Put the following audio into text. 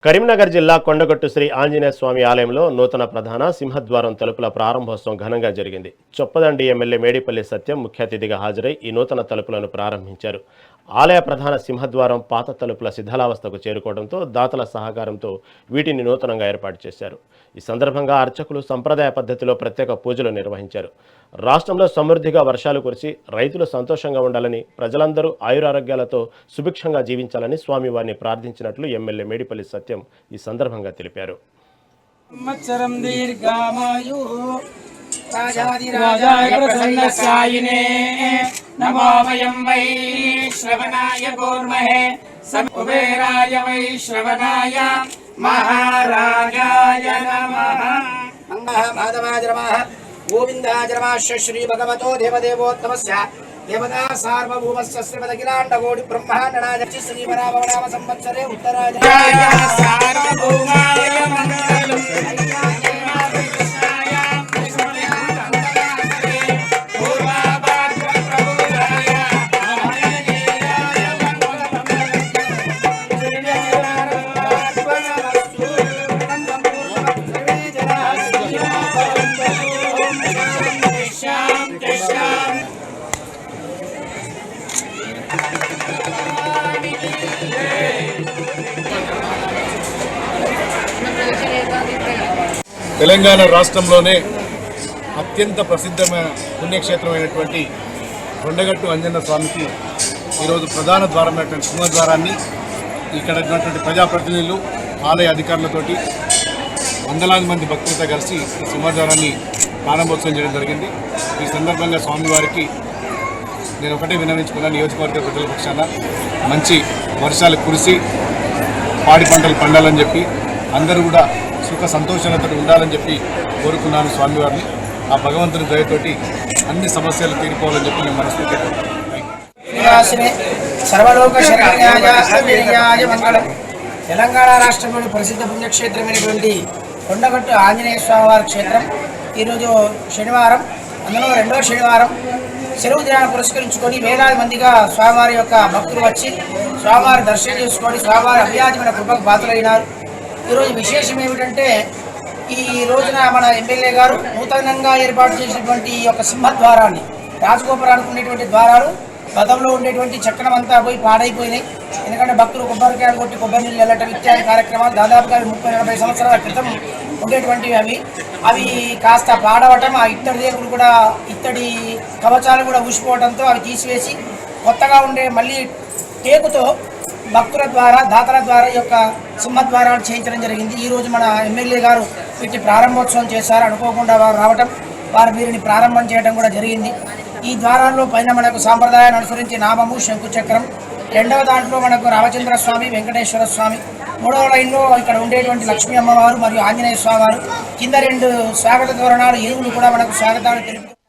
కరీంనగర్ జిల్లా కొండగట్టు శ్రీ ఆంజనేయ స్వామి ఆలయంలో నూతన ప్రధాన సింహద్వారం తలుపుల ప్రారంభోత్సవం ఘనంగా జరిగింది. చొప్పదండి ఎమ్మెల్యే మేడిపల్లి సత్యం ముఖ్య అతిథిగా హాజరై ఈ నూతన తలుపులను ప్రారంభించారు. ఆలయ ప్రధాన సింహద్వారం పాత తలుపుల శిథిలావస్థకు చేరుకోవడంతో దాతల సహకారంతో వీటిని నూతనంగా ఏర్పాటు చేశారు. ఈ సందర్భంగా అర్చకులు సంప్రదాయ పద్ధతిలో ప్రత్యేక పూజలు నిర్వహించారు. రాష్ట్రంలో సమృద్ధిగా వర్షాలు కురిసి రైతులు సంతోషంగా ఉండాలని, ప్రజలందరూ ఆయురారోగ్యాలతో సుభిక్షంగా జీవించాలని స్వామివారిని ప్రార్థించినట్లు ఎమ్మెల్యే మేడిపల్లి సత్యం ఈ సందర్భంగా తెలిపారు. రాజాయ ప్రసన్నసాయినే నమో వయం వై శ్రవణాయ కూర్మహే కుబేరాయ వై శ్రవణాయ మహారాజాయ నమః. మంగళ మాధవాయ నమః. గోవిందాయ నమః. శ్రీ భగవతో దేవదేవోత్తమస్య దేవతా సార్వభౌమస్య శ్రీమదఖిలాండ కోటి బ్రహ్మాండనాయ శ్రీవరాభవనామ సంవత్సరే ఉత్తరాయ సార్వభౌమాయ మంగళం. తెలంగాణ రాష్ట్రంలోనే అత్యంత ప్రసిద్ధమైన పుణ్యక్షేత్రమైనటువంటి కొండగట్టు ఆంజనేయ స్వామికి ఈరోజు ప్రధాన ద్వారమైనటువంటి సింహద్వారాన్ని ఇక్కడ ఉన్నటువంటి ప్రజాప్రతినిధులు, ఆలయ అధికారులతోటి వందలాది మంది భక్తులతో కలిసి ఈ సింహద్వారాన్ని ప్రారంభోత్సవం చేయడం జరిగింది. ఈ సందర్భంగా స్వామివారికి నేను ఒకటే విన్నవించుకున్నాను, నియోజకవర్గ ప్రజల పక్షాన మంచి వర్షాలు కురిసి పాడి పంటలు పండాలని చెప్పి అందరూ కూడా సుఖ సంతోషాలతో ఉండాలని చెప్పి కోరుకున్నాను స్వామివారిని. ఆ భగవంతుని దయతోటి అన్ని సమస్యలు తీరిపోవాలని చెప్పి నేను మనస్ఫూర్తిగా సర్వలోక శరణ్యాయ మంగళం. తెలంగాణ రాష్ట్రంలోని ప్రసిద్ధ పుణ్యక్షేత్రమైనటువంటి కొండగట్టు ఆంజనేయ స్వామివారి క్షేత్రం ఈరోజు శనివారం, అందులో రెండవ శనివారం సెలవు దినాన్ని పురస్కరించుకొని వేలాది మందిగా స్వామివారి యొక్క భక్తులు వచ్చి స్వామివారి దర్శనం చేసుకొని స్వామివారి అభ్యాజమైన కృపకు పాత్రలైనారు. ఈరోజు విశేషం ఏమిటంటే, ఈ రోజున మన ఎమ్మెల్యే గారు నూతనంగా ఏర్పాటు చేసినటువంటి ఈ యొక్క సింహద్వారాన్ని, రాజగోపురానికి ఉండేటువంటి ద్వారాలు గతంలో ఉండేటువంటి చక్రం అంతా పోయి పాడైపోయినాయి. ఎందుకంటే భక్తులు కొబ్బరికాయలు కొట్టి కొబ్బరి నీళ్ళు వెళ్ళటం ఇత్యాది కార్యక్రమాలు దాదాపుగా 30-40 సంవత్సరాల క్రితం ఉండేటువంటివి అవి కాస్త పాడవటం, ఆ ఇత్తడి దేవులు కూడా ఇత్తడి కవచాలు కూడా ఊసిపోవడంతో అవి తీసివేసి కొత్తగా ఉండే మళ్ళీ టేకుతో భక్తుల ద్వారా, దాతల ద్వారా ఈ యొక్క సింహద్వారాలు చేయించడం జరిగింది. ఈరోజు మన ఎమ్మెల్యే గారు వీటి ప్రారంభోత్సవం చేశారు. అనుకోకుండా వారు రావటం, వారు వీరిని ప్రారంభం చేయడం కూడా జరిగింది. ఈ ద్వారాల్లో పైన మనకు సాంప్రదాయాన్ని అనుసరించి నామము, శంకుచక్రం, రెండవ దాంట్లో మనకు రామచంద్ర స్వామి, వెంకటేశ్వర స్వామి, మూడవ లైన్లో ఇక్కడ ఉండేటువంటి లక్ష్మీ అమ్మవారు మరియు ఆంజనేయ స్వామి వారు, కింద 2 స్వాగత తోరణాలు, ఏనుగులు కూడా మనకు స్వాగతాలు తెలుపు